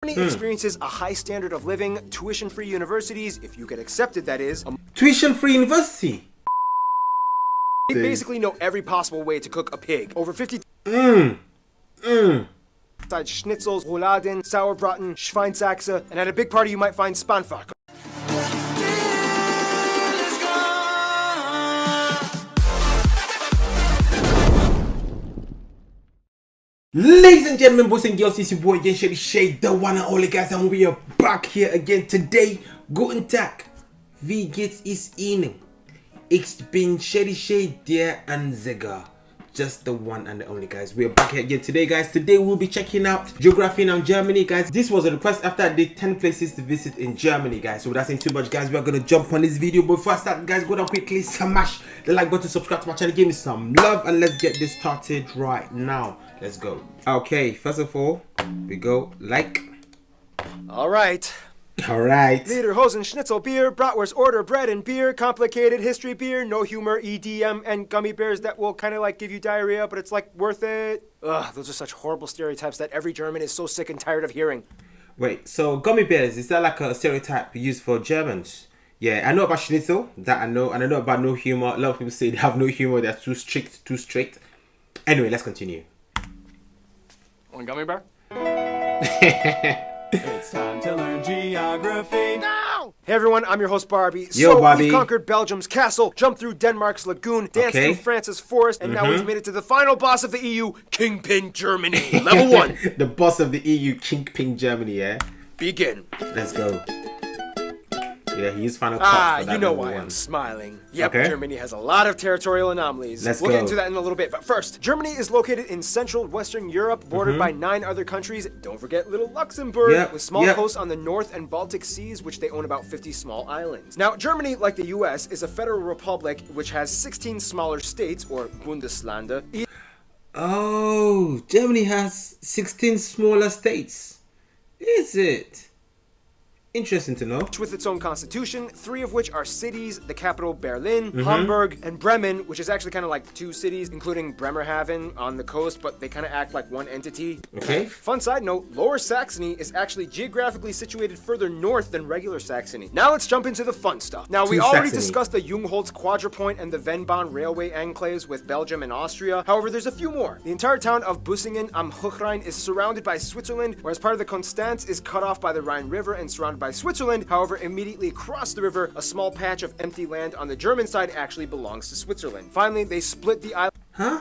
Germany experiences a high standard of living, tuition-free universities, if you get accepted that is. Tuition-free university? They basically know every possible way to cook a pig. Over 50 schnitzels, rouladen, sauerbraten, Schweinsachse, and at a big party you might find Spanferkel. Ladies and gentlemen, boys and girls, it's your boy again, Shady Shade, the one and only guys, and we are back here again today. Guten Tag, wie geht's es Ihnen? Ich bin Shady Shade, der Anzega. Just the one and the only, guys. We are back here again today, guys. Today we'll be checking out geography in Germany, guys. This was a request after I did 10 places to visit in Germany, guys. So without saying too much, guys, we are gonna jump on this video. But before I start, guys, go down quickly, smash the like button, subscribe to my channel, give me some love, and let's get this started right now. Let's go. Okay, first of all, we go like. Alright. Lederhosen, Schnitzel, beer, bratwurst, order, bread and beer, complicated history beer, no humor, EDM, and gummy bears that will kind of like give you diarrhea, but it's like worth it. Ugh, those are such horrible stereotypes that every German is so sick and tired of hearing. Wait, so gummy bears, is that like a stereotype used for Germans? Yeah, I know about Schnitzel, that I know, and I know about no humor. A lot of people say they have no humor, they're too strict. Anyway, let's continue. One gummy bear? It's time to learn geography now! Hey everyone, I'm your host Barbie. Yo, Barbie. We've conquered Belgium's castle, jumped through Denmark's lagoon, danced through France's forest, and now we've made it to the final boss of the EU, Kingpin Germany. Level 1. The boss of the EU, Kingpin Germany, yeah? Begin. Let's go. Yeah, he used final cut for that you know level why 1. I'm smiling. Yep, Okay. Germany has a lot of territorial anomalies. Let's We'll go. get into that in a little bit. But first, Germany is located in central Western Europe, bordered by 9 other countries. Don't forget little Luxembourg, Yep, with small yep. coasts on the North and Baltic Seas, which they own about 50 small islands. Now, Germany, like the US, is a federal republic which has 16 smaller states, or Bundesländer. Oh, Germany has 16 smaller states. Is it? Interesting to know. With its own constitution, 3 of which are cities, the capital Berlin, Hamburg, and Bremen, which is actually kind of like 2 cities, including Bremerhaven on the coast, but they kind of act like one entity. Okay. Fun side note, Lower Saxony is actually geographically situated further north than regular Saxony. Now let's jump into the fun stuff. Now, we To already Saxony. discussed the Jungholz Quadrupoint and the Vennbahn railway enclaves with Belgium and Austria. However, there's a few more. The entire town of Bussingen am Hochrhein is surrounded by Switzerland, whereas part of the Konstanz is cut off by the Rhine River and surrounded by Switzerland. However, immediately across the river, a small patch of empty land on the German side actually belongs to Switzerland. Finally, they split the island. Huh?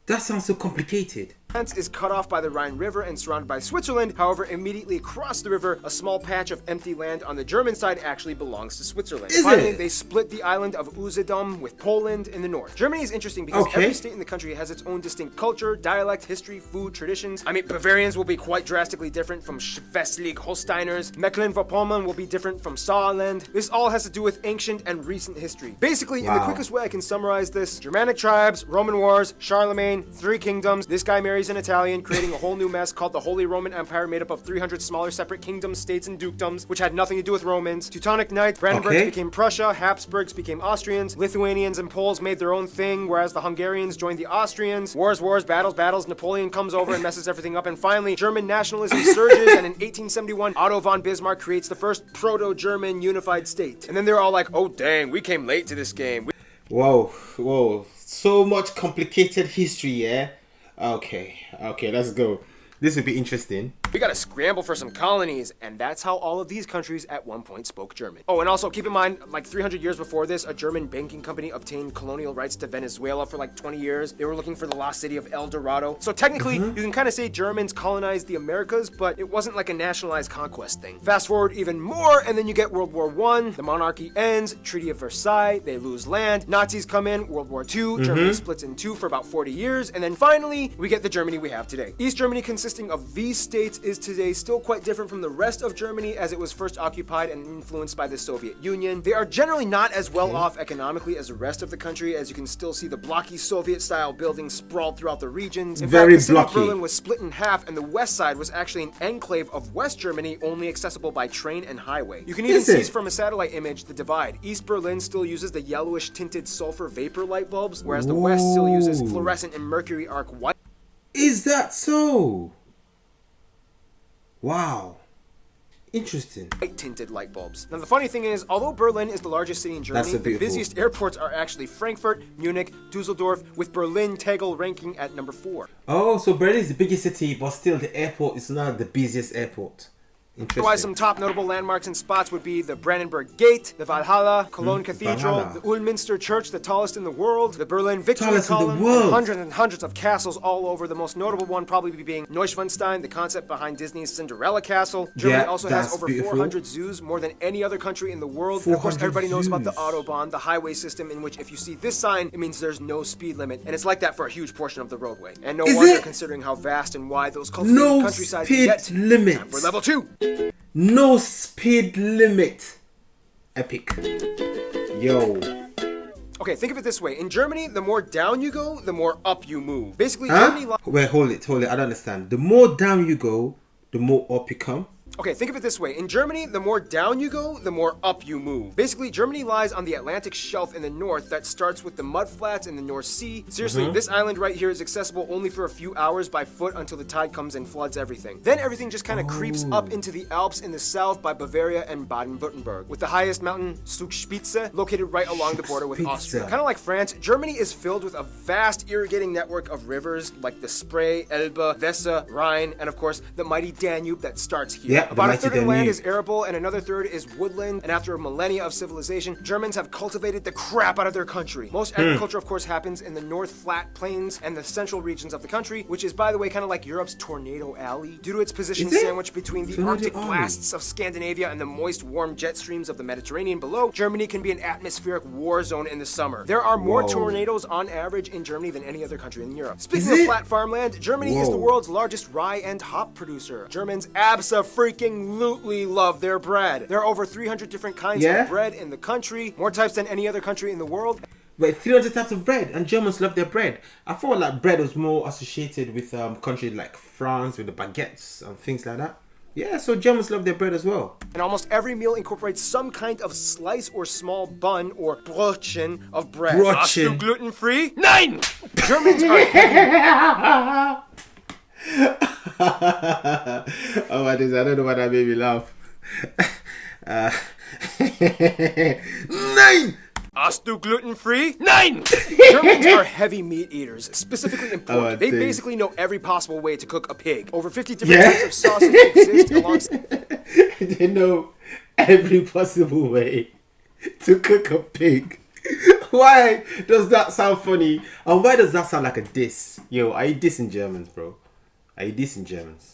That sounds so complicated. Is cut off by the Rhine River and surrounded by Switzerland. However, immediately across the river, a small patch of empty land on the German side actually belongs to Switzerland. Is Finally, it? they split the island of Usedom with Poland in the north. Germany is interesting because every state in the country has its own distinct culture, dialect, history, food, traditions. I mean, Bavarians will be quite drastically different from Schleswig-Holsteiners. Mecklenburg-Vorpommern will be different from Saarland. This all has to do with ancient and recent history. Basically, in the quickest way I can summarize this, Germanic tribes, Roman wars, Charlemagne, 3 kingdoms, this guy marries an Italian, creating a whole new mess called the Holy Roman Empire, made up of 300 smaller separate kingdoms, states, and dukedoms, which had nothing to do with Romans. Teutonic Knights, Brandenburgs became Prussia, Habsburgs became Austrians, Lithuanians and Poles made their own thing, whereas the Hungarians joined the Austrians. Wars, battles, Napoleon comes over and messes everything up, and finally, German nationalism surges, and in 1871, Otto von Bismarck creates the first proto-German unified state. And then they're all like, oh dang, we came late to this game. Whoa. So much complicated history, yeah? Okay, let's go. This would be interesting. We gotta scramble for some colonies, and that's how all of these countries at one point spoke German. Oh, and also keep in mind, like 300 years before this, a German banking company obtained colonial rights to Venezuela for like 20 years. They were looking for the lost city of El Dorado. So technically, you can kind of say Germans colonized the Americas, but it wasn't like a nationalized conquest thing. Fast forward even more, and then you get World War I, the monarchy ends, Treaty of Versailles, they lose land, Nazis come in, World War II, Germany splits in 2 for about 40 years, and then finally, we get the Germany we have today. East Germany consisting of these states is today still quite different from the rest of Germany as it was first occupied and influenced by the Soviet Union. They are generally not as well off economically as the rest of the country, as you can still see the blocky Soviet-style buildings sprawled throughout the regions. In fact, the city of Berlin was split in half, and the west side was actually an enclave of West Germany, only accessible by train and highway. You can even see from a satellite image the divide. East Berlin still uses the yellowish tinted sulfur vapor light bulbs, whereas the west still uses fluorescent and mercury arc white. Is that so? Wow. Interesting. White tinted light bulbs. Now the funny thing is, although Berlin is the largest city in That's Germany, a the beautiful- busiest airports are actually Frankfurt, Munich, Dusseldorf, with Berlin Tegel ranking at number 4. Oh, so Berlin is the biggest city, but still the airport is not the busiest airport. Otherwise, Interesting. some top notable landmarks and spots would be the Brandenburg Gate, the Valhalla, Cologne Cathedral, Valhalla. the Ulminster Church, the tallest in the world, the Berlin Victory Tallest in the Column, world. and hundreds of castles all over. The most notable one probably being Neuschwanstein, the concept behind Disney's Cinderella Castle. Germany Yeah, also has that's over beautiful. 400 zoos, more than any other country in the world. And of course, 400 everybody knows about the zoos. Autobahn, the highway system in which if you see this sign, it means there's no speed limit. And it's like that for a huge portion of the roadway. And no Is wonder it? considering how vast and wide those cultivated No countrysides speed get. limit. Time for level 2. No speed limit. Epic. Yo. Okay, think of it this way. In Germany, the more down you go, the more up you move. Basically, Huh? Germany... Wait, hold it. I don't understand. The more down you go, the more up you come. Okay, think of it this way. In Germany, the more down you go, the more up you move. Basically, Germany lies on the Atlantic shelf in the north that starts with the mudflats in the North Sea. Seriously, this island right here is accessible only for a few hours by foot until the tide comes and floods everything. Then everything just kind of creeps up into the Alps in the south by Bavaria and Baden-Württemberg, with the highest mountain, Zugspitze, located right along the border with Austria. Zugspitze. Kind of like France, Germany is filled with a vast irrigating network of rivers like the Spree, Elbe, Weser, Rhine, and of course, the mighty Danube that starts here. Yeah, the About a mighty third of the land Danube. is arable and another third is woodland, and after a millennia of civilization, Germans have cultivated the crap out of their country. Most agriculture, of course, happens in the North Flat Plains and the central regions of the country, which is, by the way, kind of like Europe's Tornado Alley. Due to its position Is it? sandwiched between the Tornado Arctic Alley. blasts of Scandinavia and the moist, warm jet streams of the Mediterranean below, Germany can be an atmospheric war zone in the summer. There are more Whoa. tornadoes on average in Germany than any other country in Europe. Speaking Is of it? flat farmland, Germany is the Whoa. world's largest rye and hop producer. Germans abso-freaking-lutely love their bread. There are over 300 different kinds Yeah? of bread in the country, more types than any other country in the world. Wait, 300 types of bread, and Germans love their bread. I thought like bread was more associated with countries like France with the baguettes and things like that. Yeah, so Germans love their bread as well. And almost every meal incorporates some kind of slice or small bun or Brötchen of bread. Brötchen. Hast du gluten-free? Nein! Germans are heavy. Oh my days, I don't know why that made me laugh. Nine! Hast du gluten-free? Nein! Germans are heavy meat eaters, specifically in pork. Oh, They dude. basically know every possible way to cook a pig. Over 50 different Yeah? types of sausage exist alongside They know every possible way to cook a pig. Why does that sound funny? And why does that sound like a diss? Yo, are you dissing Germans, bro? Are you dissing Germans?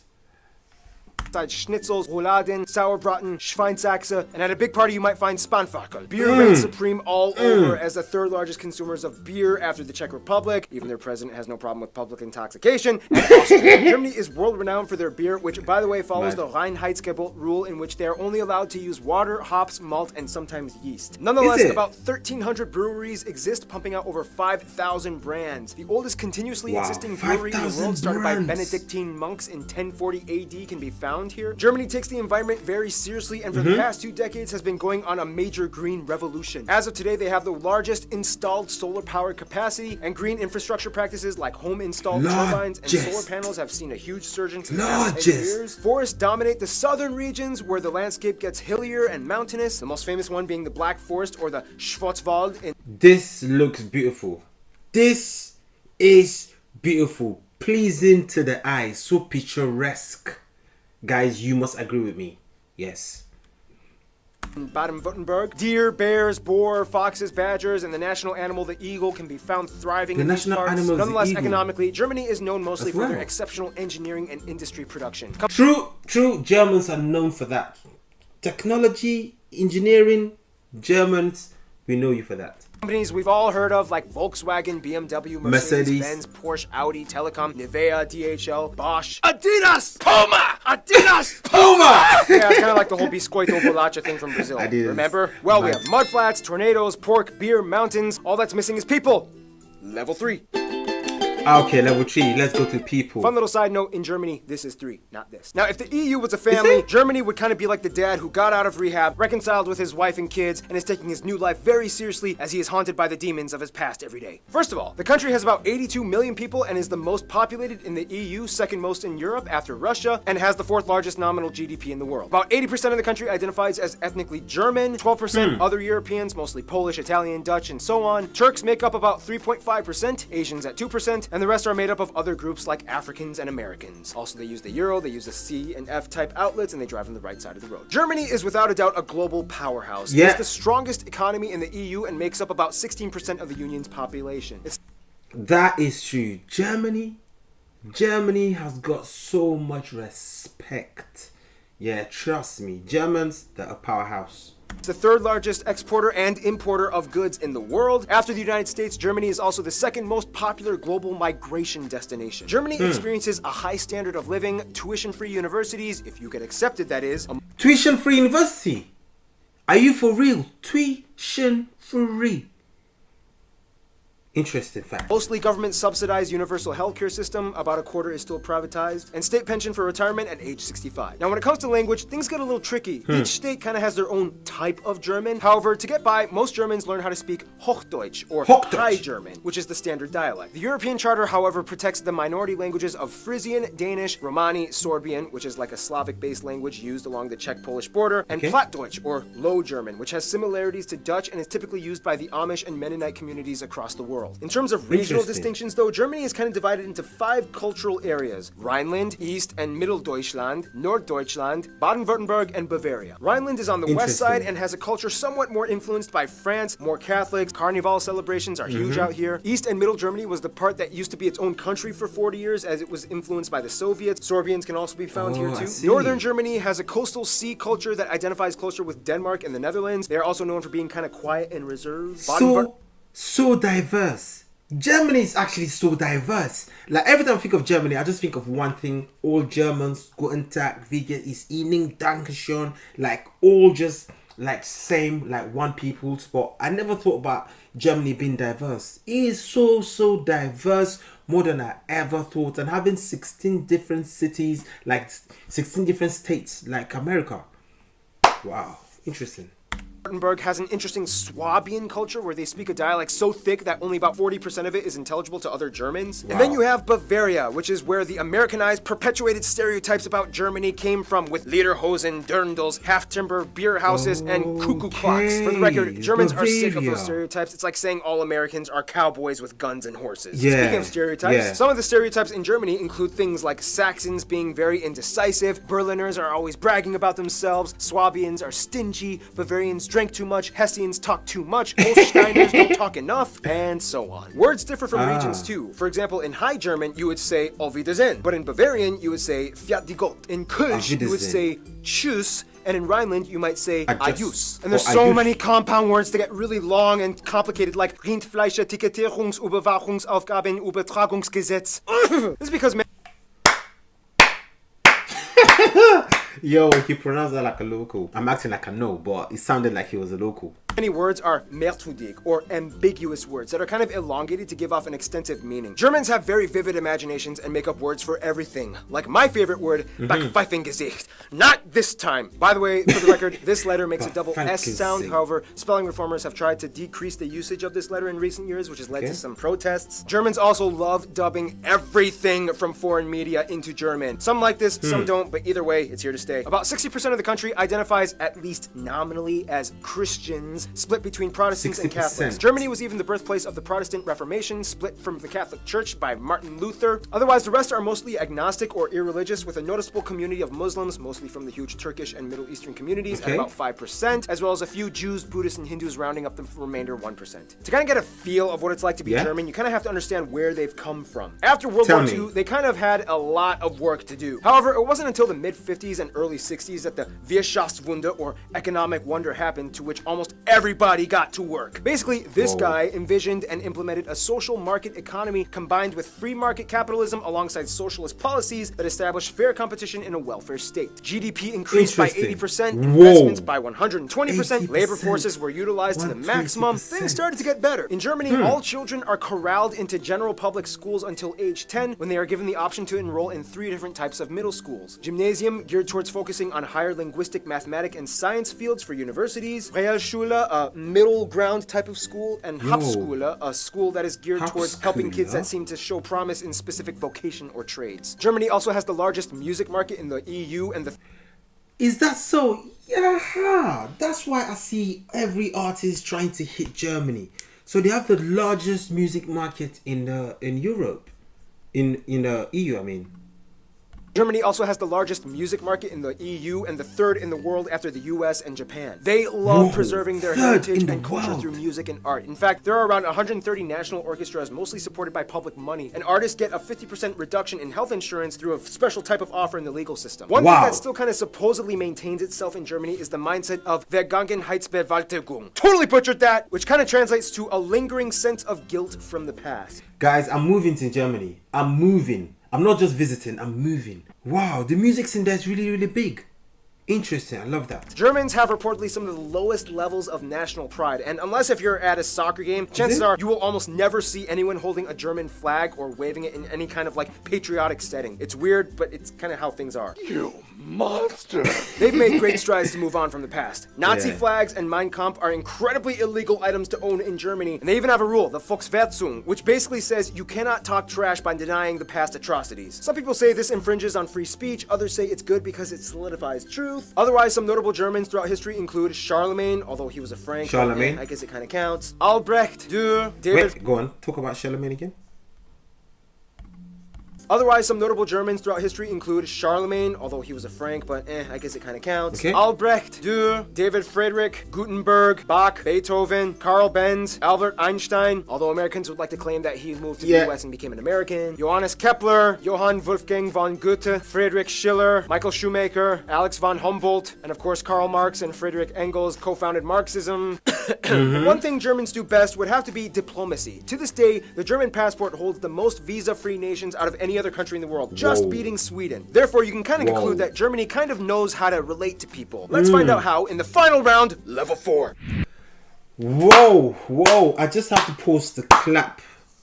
schnitzels, rouladen, sauerbraten, Schweinsachse, and at a big party you might find Spanferkel. Beer reigns supreme all over as the third largest consumers of beer after the Czech Republic. Even their president has no problem with public intoxication. And Austria. Germany is world renowned for their beer, which by the way follows the Reinheitsgebot rule in which they are only allowed to use water, hops, malt, and sometimes yeast. Nonetheless, Is it? about 1,300 breweries exist, pumping out over 5,000 brands. The oldest continuously Wow, existing brewery in the 5,000 world, started by brands. Benedictine monks in 1040 AD, can be found here. Germany takes the environment very seriously and for the past 2 decades has been going on a major green revolution. As of today, they have the largest installed solar power capacity, and green infrastructure practices like home installed turbines and solar Largest. panels have seen a huge surge in the past 10 Largest. years. Forests dominate the southern regions where the landscape gets hillier and mountainous, the most famous one being the Black Forest or the Schwarzwald in This looks beautiful. This is beautiful. Pleasing to the eye. So picturesque. Guys, you must agree with me. Yes. Baden-Württemberg. Deer, bears, boar, foxes, badgers, and the national animal, the eagle, can be found thriving The in these national parts. animal is the Nonetheless, eagle. economically, Germany is known mostly As for their well. exceptional engineering and industry production. True Germans are known for that. Technology, engineering, Germans, we know you for that. Companies we've all heard of like Volkswagen, BMW, Mercedes. Mercedes-Benz, Porsche, Audi, Telecom, Nivea, DHL, Bosch, Adidas, Puma, Adidas, Puma! Yeah, it's kind of like the whole Biscoito Bolacha thing from Brazil. Adidas. Remember? Well, we Nice. have mudflats, tornadoes, pork, beer, mountains. All that's missing is people. Level 3. Okay, level 3. Let's go to people. Fun little side note, in Germany, this is 3, not this. Now, if the EU was a family, it? Germany would kind of be like the dad who got out of rehab, reconciled with his wife and kids, and is taking his new life very seriously as he is haunted by the demons of his past every day. First of all, the country has about 82 million people and is the most populated in the EU, second most in Europe after Russia, and has the 4th largest nominal GDP in the world. About 80% of the country identifies as ethnically German, 12% other Europeans, mostly Polish, Italian, Dutch, and so on. Turks make up about 3.5%, Asians at 2%, and the rest are made up of other groups like Africans and Americans. Also, they use the euro, they use the C and F type outlets, and they drive on the right side of the road. Germany is without a doubt a global powerhouse. Yeah. It's the strongest economy in the EU and makes up about 16% of the union's population. That is true. Germany has got so much respect. Yeah, trust me. Germans, they're a powerhouse. It's the 3rd largest exporter and importer of goods in the world. After the United States, Germany is also the 2nd most popular global migration destination. Germany experiences a high standard of living, tuition-free universities, if you get accepted, that is. Tuition-free university? Are you for real? Tuition-free. Interesting fact. Mostly government subsidized universal healthcare system, about a quarter is still privatized, and state pension for retirement at age 65. Now when it comes to language, things get a little tricky. Each state kind of has their own type of German. However, to get by, most Germans learn how to speak Hochdeutsch, or High German, which is the standard dialect. The European Charter, however, protects the minority languages of Frisian, Danish, Romani, Sorbian, which is like a Slavic-based language used along the Czech-Polish border, and Plattdeutsch, or Low German, which has similarities to Dutch and is typically used by the Amish and Mennonite communities across the world. In terms of regional distinctions, though, Germany is kind of divided into 5 cultural areas: Rhineland, East and Mitteldeutschland, Norddeutschland, Baden-Württemberg, and Bavaria. Rhineland is on the west side and has a culture somewhat more influenced by France, more Catholics. Carnival celebrations are huge out here. East and Middle Germany was the part that used to be its own country for 40 years as it was influenced by the Soviets. Sorbians can also be found here too. Northern Germany has a coastal sea culture that identifies closer with Denmark and the Netherlands. They are also known for being kind of quiet and reserved. So diverse. Germany is actually so diverse. Like every time I think of Germany, I just think of one thing: all Germans, Guten Tag, wie geht es Ihnen, Dankeschön. Like all just like same, like one people's. But I never thought about Germany being diverse. It is so diverse, more than I ever thought. And having 16 different cities, like 16 different states, like America. Wow, interesting. Württemberg has an interesting Swabian culture where they speak a dialect so thick that only about 40% of it is intelligible to other Germans. And then you have Bavaria, which is where the Americanized, perpetuated stereotypes about Germany came from, with Lederhosen, Dirndls, half-timber beer houses, and cuckoo clocks. For the record, Germans are sick of those stereotypes. It's like saying all Americans are cowboys with guns and horses. Speaking of stereotypes, some of the stereotypes in Germany include things like Saxons being very indecisive, Berliners are always bragging about themselves, Swabians are stingy, Bavarians drank too much, Hessians talk too much, Holsteiners don't talk enough, and so on. Words differ from regions too. For example, in High German, you would say Auf Wiedersehen, but in Bavarian, you would say Fiat die Gott. In Kölsch, you would say Tschüss, and in Rhineland, you might say Ajus. And there's so many compound words that get really long and complicated, like Rindfleisch, Etikettierungsüberwachungsaufgaben, Übertragungsgesetz. This is because Yo, he pronounced that like a local. I'm acting like I know, but it sounded like he was a local. Many words are merkwürdig, or ambiguous words, that are kind of elongated to give off an extensive meaning. Germans have very vivid imaginations and make up words for everything. Like my favorite word, Backpfeifengesicht. Not this time. By the way, for the record, this letter makes a double S sound. However, spelling reformers have tried to decrease the usage of this letter in recent years, which has led to some protests. Germans also love dubbing everything from foreign media into German. Some like this, some don't, but either way, it's here to stay. About 60% of the country identifies, at least nominally, as Christians, split between Protestants and Catholics. Germany was even the birthplace of the Protestant Reformation, split from the Catholic Church by Martin Luther. Otherwise, the rest are mostly agnostic or irreligious, with a noticeable community of Muslims, mostly from the huge Turkish and Middle Eastern communities, at about 5%, as well as a few Jews, Buddhists, and Hindus rounding up the remainder 1%. To kind of get a feel of what it's like to be German, you kind of have to understand where they've come from. After World War II, they kind of had a lot of work to do. However, it wasn't until the mid-50s and early 60s that the Wirtschaftswunder, or economic wonder, happened, to which almost everybody got to work. Basically, this Whoa. guy envisioned and implemented a social market economy combined with free market capitalism alongside socialist policies that established fair competition in a welfare state. GDP increased by Interesting. 80%, Whoa. investments by 120%, labor 80%. forces were utilized to the maximum. 120%. Things started to get better. In Germany, all children are corralled into general public schools until age 10, when they are given the option to enroll in 3 different types of middle schools. Gymnasium, geared towards focusing on higher linguistic, mathematic, and science fields for universities. Realschule, a middle ground type of school. And Hauptschule, a school that is geared towards helping kids that seem to show promise in specific vocation or trades. Germany also has the largest music market in the EU and the Is that so? Yeah, that's why I see every artist trying to hit Germany. So they have the largest music market in Europe, in the EU. I mean. Germany also has the largest music market in the EU and the 3rd in the world after the US and Japan. They love Whoa, preserving their 3rd heritage in the and culture world. through music and art. In fact, there are around 130 national orchestras, mostly supported by public money, and artists get a 50% reduction in health insurance through a special type of offer in the legal system. One thing Wow. that still kind of supposedly maintains itself in Germany is the mindset of Vergangenheitsbewältigung. Totally butchered that, which kind of translates to a lingering sense of guilt from the past. Guys, I'm moving to Germany. I'm moving. I'm not just visiting, I'm moving. Wow, the music scene there is really, really big. Interesting, I love that. Germans have reportedly some of the lowest levels of national pride, and unless if you're at a soccer game, chances are you will almost never see anyone holding a German flag or waving it in any kind of like patriotic setting. It's weird, but it's kind of how things are. You monster! They've made great strides to move on from the past. Nazi Yeah. flags and Mein Kampf are incredibly illegal items to own in Germany, and they even have a rule, the Volksverhetzung, which basically says you cannot talk trash by denying the past atrocities. Some people say this infringes on free speech, others say it's good because it solidifies truth. Otherwise, some notable Germans throughout history include Charlemagne, although he was a Frank. but, Charlemagne. I guess it kind of counts. Albrecht, Dürer, David. Wait, go on. Talk about Charlemagne again. Otherwise, some notable Germans throughout history include Charlemagne, although he was a Frank, but I guess it kind of counts. Okay. Albrecht, Dürer, David Friedrich, Gutenberg, Bach, Beethoven, Carl Benz, Albert Einstein, although Americans would like to claim that he moved to Yeah. the US and became an American. Johannes Kepler, Johann Wolfgang von Goethe, Friedrich Schiller, Michael Schumacher, Alex von Humboldt, and of course Karl Marx and Friedrich Engels co-founded Marxism. One thing Germans do best would have to be diplomacy. To this day, the German passport holds the most visa-free nations out of any other country in the world, just Whoa. beating Sweden. Therefore, you can kind of Whoa. conclude that Germany kind of knows how to relate to people. Let's find out how in the final round, level 4. Whoa, I just have to post the clap.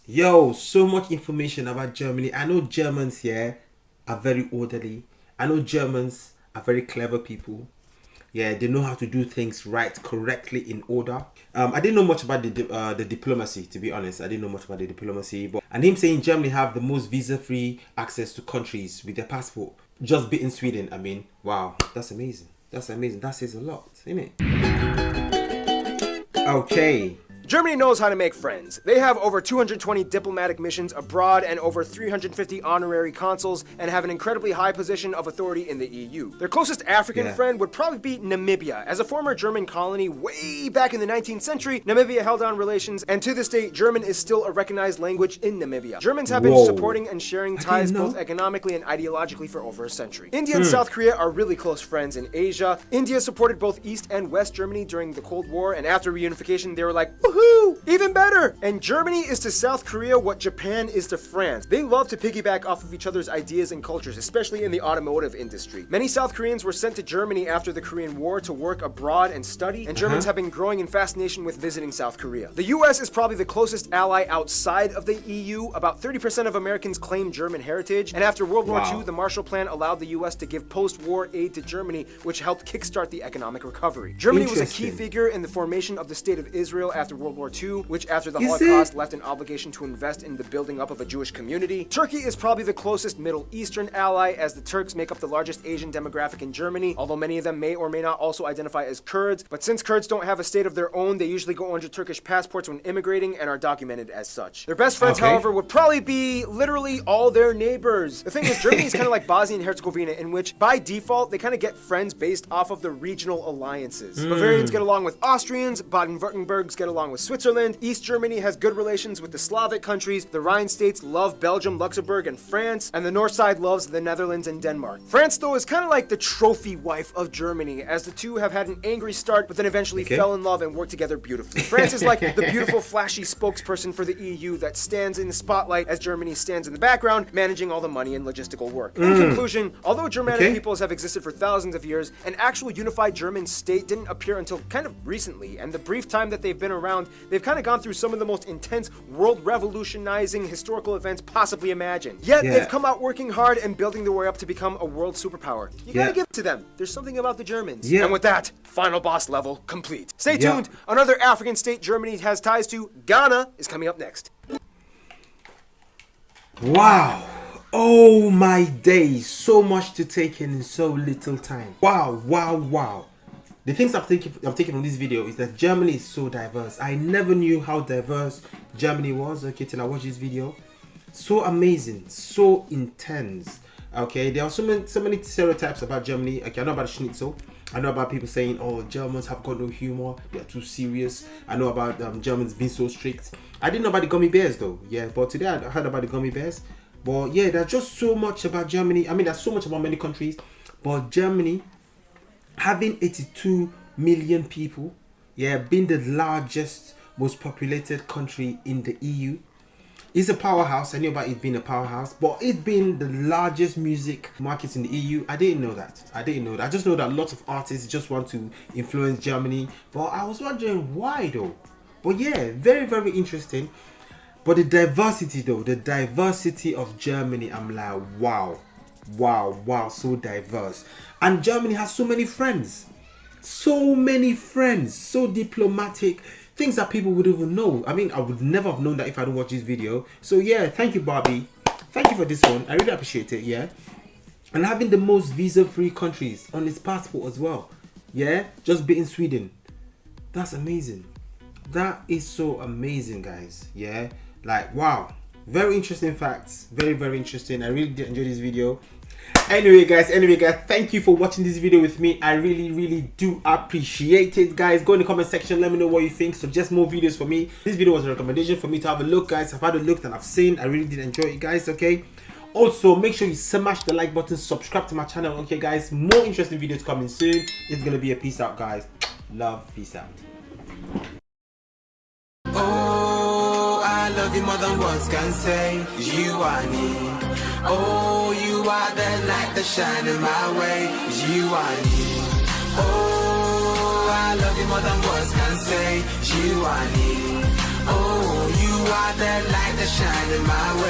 Yo, so much information about Germany. I know Germans here are very orderly. I know Germans are very clever people. Yeah, they know how to do things right, correctly, in order. I didn't know much about the diplomacy, to be honest. I didn't know much about the diplomacy. But and him saying Germany have the most visa-free access to countries with their passport, just beating Sweden. I mean, wow, that's amazing. That's amazing. That says a lot, isn't it? Okay. Germany knows how to make friends. They have over 220 diplomatic missions abroad and over 350 honorary consuls and have an incredibly high position of authority in the EU. Their closest African Yeah. friend would probably be Namibia. As a former German colony way back in the 19th century, Namibia held on relations, and to this day, German is still a recognized language in Namibia. Germans have been Whoa. supporting and sharing ties know. both economically and ideologically for over a century. India and South Korea are really close friends in Asia. India supported both East and West Germany during the Cold War, and after reunification, they were like, woohoo! Even better! And Germany is to South Korea what Japan is to France. They love to piggyback off of each other's ideas and cultures, especially in the automotive industry. Many South Koreans were sent to Germany after the Korean War to work abroad and study, and Germans have been growing in fascination with visiting South Korea. The US is probably the closest ally outside of the EU. About 30% of Americans claim German heritage, and after World War Wow. II, the Marshall Plan allowed the US to give post-war aid to Germany, which helped kickstart the economic recovery. Germany was a key Interesting. figure in the formation of the State of Israel after World War II, which after the Is Holocaust it? left an obligation to invest in the building up of a Jewish community. Turkey is probably the closest Middle Eastern ally, as the Turks make up the largest Asian demographic in Germany, although many of them may or may not also identify as Kurds. But since Kurds don't have a state of their own, they usually go under Turkish passports when immigrating and are documented as such. Their best friends, Okay. however, would probably be literally all their neighbors. The thing is, Germany is kind of like Bosnia and Herzegovina, in which by default they kind of get friends based off of the regional alliances. Bavarians get along with Austrians, Baden-Württembergs get along with with Switzerland. East Germany has good relations with the Slavic countries. The Rhine states love Belgium, Luxembourg, and France. And the north side loves the Netherlands and Denmark. France, though, is kind of like the trophy wife of Germany, as the two have had an angry start, but then eventually fell in love and worked together beautifully. France is like the beautiful, flashy spokesperson for the EU that stands in the spotlight as Germany stands in the background, managing all the money and logistical work. In conclusion, although Germanic peoples have existed for thousands of years, an actual unified German state didn't appear until kind of recently, and the brief time that they've been around, they've kind of gone through some of the most intense, world-revolutionizing historical events possibly imagined. Yet, they've come out working hard and building their way up to become a world superpower. You gotta give it to them. There's something about the Germans. And with that, final boss level complete. Stay tuned. Another African state Germany has ties to, Ghana, is coming up next. Wow. Oh my days. So much to take in so little time. Wow, wow, wow. The things I'm taking from this video is that Germany is so diverse. I never knew how diverse Germany was, okay, till I watched this video. So amazing, so intense. Okay, there are so many stereotypes about Germany. Okay, I know about Schnitzel. I know about people saying, oh, Germans have got no humor, they're too serious. I know about Germans being so strict. I didn't know about the gummy bears though. Yeah, but today I heard about the gummy bears. But yeah, there's just so much about Germany. I mean, there's so much about many countries, but Germany having 82 million people, yeah, being the largest, most populated country in the EU, is a powerhouse. I knew about it being a powerhouse, but it being the largest music market in the EU, I didn't know that. I just know that lots of artists just want to influence Germany, but I was wondering why though. But yeah, very, very interesting. But the diversity though, the diversity of Germany, I'm like, wow, wow, wow, so diverse. And Germany has so many friends, so diplomatic, things that people would even know. I mean, I would never have known that if I don't watch this video. So yeah, thank you, Barbie. Thank you for this one. I really appreciate it, yeah. And having the most visa-free countries on its passport as well. Yeah, just beating Sweden. That's amazing. That is so amazing, guys. Yeah, like, wow. Very interesting facts. Very, very interesting. I really did enjoy this video. Anyway guys, thank you for watching this video with me. I really do appreciate it, guys. Go in the comment section, let me know what you think. Suggest more videos for me. This video was a recommendation for me to have a look, guys. I've had a look and I've seen. I really did enjoy it, guys. Okay, also make sure you smash the like button, subscribe to my channel. Okay guys, more interesting videos coming soon. It's gonna be a peace out, guys. Love, peace out. Oh, I love you more than words can say. You are me. Oh, you are the light that shine in my way. You are me. Oh, I love you more than words can say. You are me. Oh, you are the light that shine in my way.